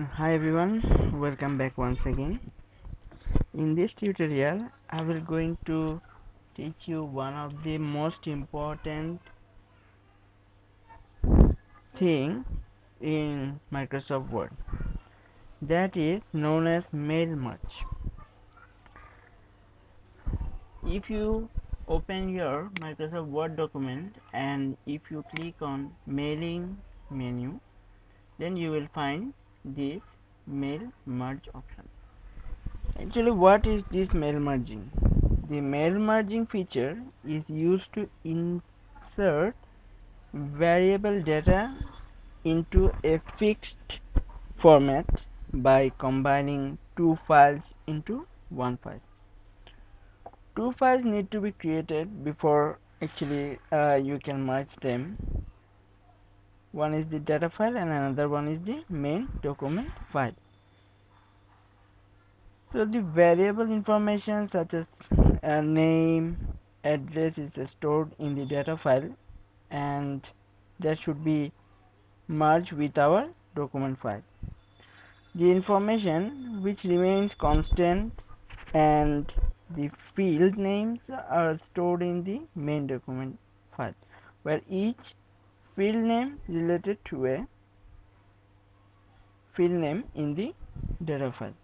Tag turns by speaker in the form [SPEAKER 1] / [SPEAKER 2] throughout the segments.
[SPEAKER 1] Hi everyone, welcome back once again. In this tutorial I will going to teach you one of the most important thing in Microsoft Word, that is known as mail merge. If you open your Microsoft Word document and if you click on mailing menu, then you will find this mail merge option. Actually, what is this mail merging? The mail merging feature is used to insert variable data into a fixed format by combining two files into one file. Two files need to be created before you can merge them. One is the data file and another one is the main document file. So the variable information such as name, address is stored in the data file, and that should be merged with our document file. The information which remains constant and the field names are stored in the main document file, where each field name related to a field name in the data file.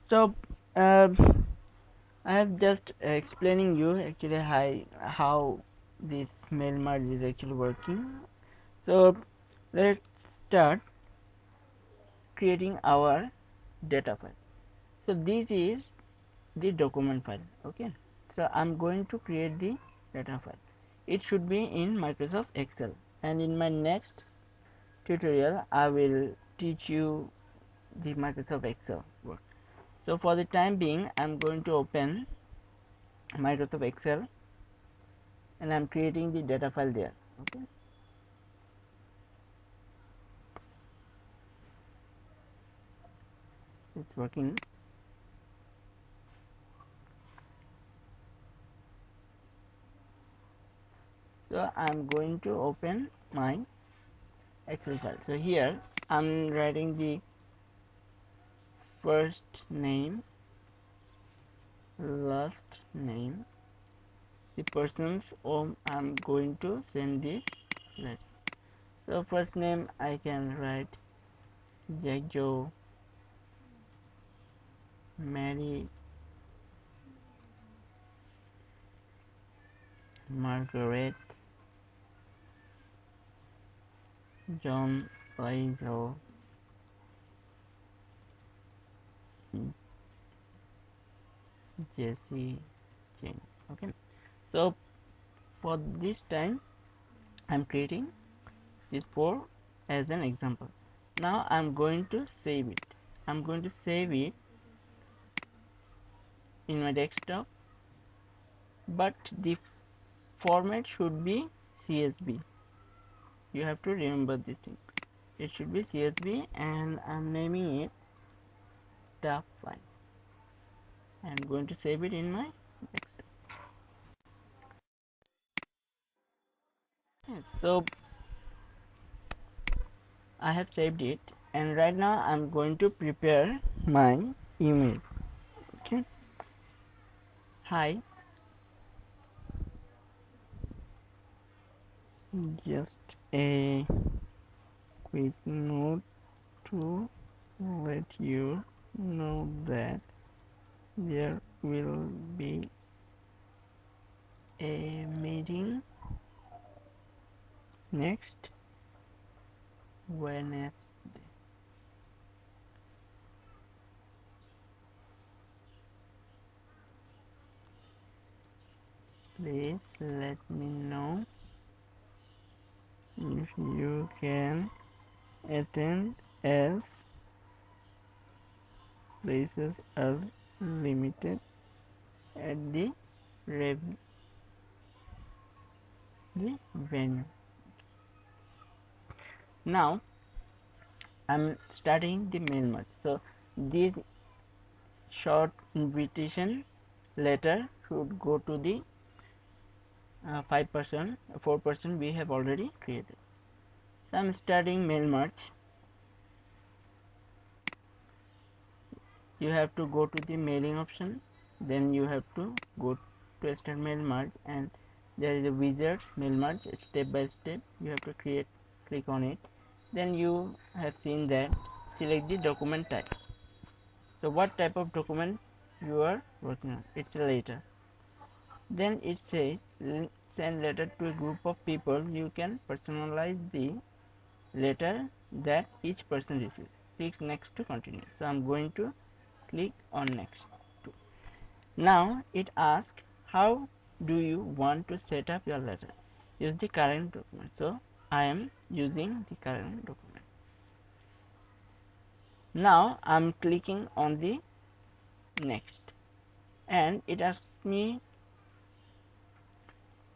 [SPEAKER 1] So I have just explaining you how this mail merge is actually working. So let's start creating our data file. So this is the document file. Okay, so I'm going to create the data file. It should be in Microsoft Excel, and in my next tutorial I will teach you the Microsoft Excel work. So for the time being I'm going to open Microsoft Excel and I'm creating the data file there. Okay, it's working. So I'm going to open my Excel file. So here I'm writing the first name, last name, the person's whom I'm going to send this letter. So first name I can write Jack, Joe, Mary, Margaret, John, Lizo, Jesse, Jane. Okay, so for this time I'm creating these four as an example. Now I'm going to save it. I'm going to save it in my desktop, but the format should be CSV. You have to remember this thing. It should be CSV, and I'm naming it stuff file. I'm going to save it in my desktop. So I have saved it, and right now I'm going to prepare my email. Okay, hi, just a quick note to let you know that there will be a meeting next Wednesday. Please let me know if you can attend, as places are limited at the venue. Now I'm starting the mail merge. So this short invitation letter should go to the 5%, 4% we have already created. So I'm starting mail merge. you have to go to the mailing option, then you have to go to start mail merge, and there is a wizard mail merge step by step. You have to click on it. Then you have seen that select the document type. So what type of document you are working on? It's a letter. Then it says send letter to a group of people. You can personalize the letter that each person receives. Click next to continue. So I'm going to click on next. Now it asks how do you want to set up your letter. Use the current document. So I am using the current document. Now I'm clicking on the next, and it asks me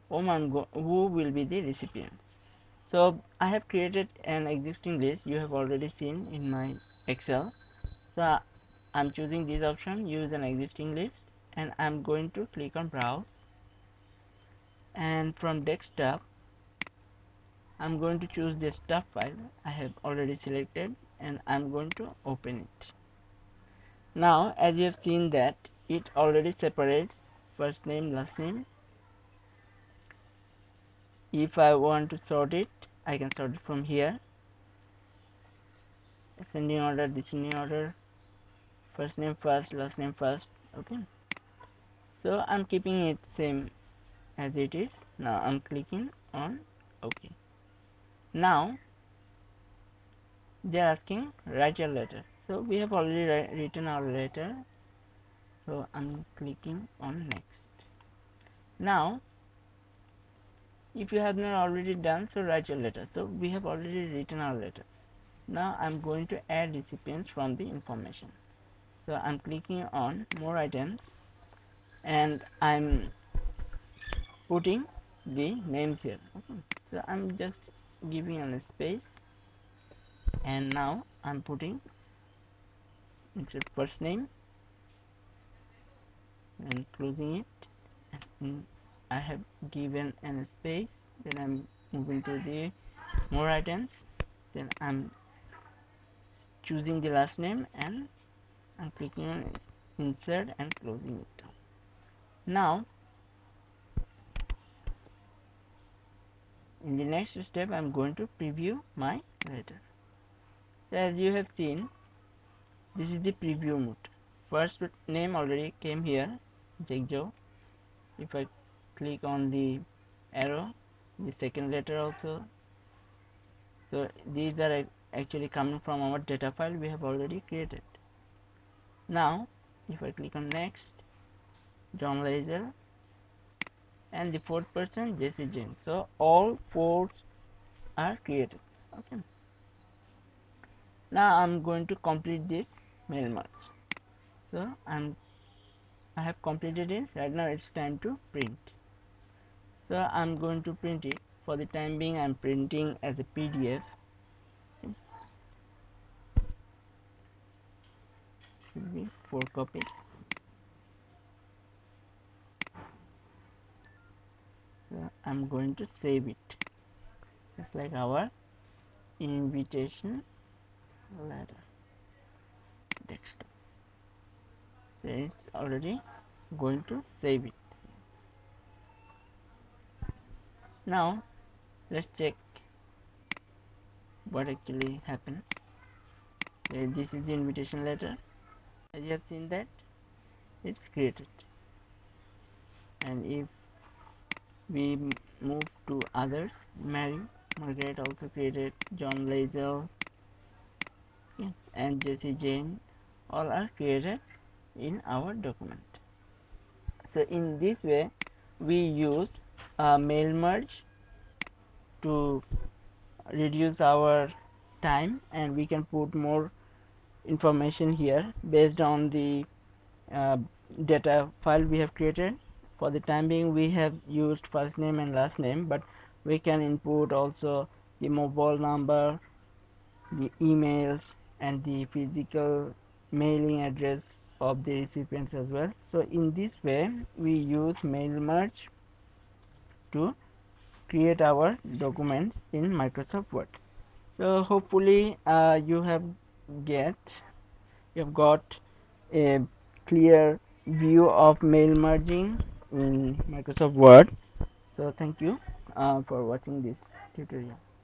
[SPEAKER 1] who will be the recipients. So I have created an existing list you have already seen in my Excel. So I'm choosing this option, use an existing list, and I'm going to click on browse, and from desktop I'm going to choose the stuff file I have already selected, and I'm going to open it. Now as you have seen that it already separates first name, last name. If I want to sort it, I can sort it from here. Ascending order, descending order, first name first, last name first. Okay, so I'm keeping it same as it is. Now I'm clicking on OK. Now they are asking write your letter. So we have already written our letter, so I'm clicking on next. Now if you have not already done, so write your letter. So we have already written our letter. Now I'm going to add recipients from the information. So I'm clicking on more items, and I'm putting the names here. Okay, so I'm just giving a space, and now I'm putting instead first name and closing it, and I have given a space. Then I'm moving to the more items, then I'm choosing the last name, and I'm clicking on insert and closing it down. Now in the next step I'm going to preview my letter. So as you have seen, this is the preview mode. First name already came here, Jagjo. If I click on the arrow, the second letter also. So these are actually coming from our data file we have already created. Now if I click on next, John Laser, and the fourth person Jesse James. So all four are created. Okay. Now I'm going to complete this mail merge. So I have completed it. Right now it's time to print. So I'm going to print it. For the time being I'm printing as a PDF. Should be 4 copies. So I'm going to save it. It's like our invitation letter desktop. So it's already going to save it. Now let's check what actually happened. This is the invitation letter. As you have seen that it's created, and if we move to others, Mary Margaret also created, John Lazel, okay, and Jesse Jane, all are created in our document. So in this way we use mail merge to reduce our time, and we can put more information here based on the uh, data file we have created. For the time being we have used first name and last name, but we can input also the mobile number, the emails, and the physical mailing address of the recipients as well. So in this way we use mail merge to create our documents in Microsoft Word. So hopefully you have got a clear view of mail merging in Microsoft Word. So thank you for watching this tutorial.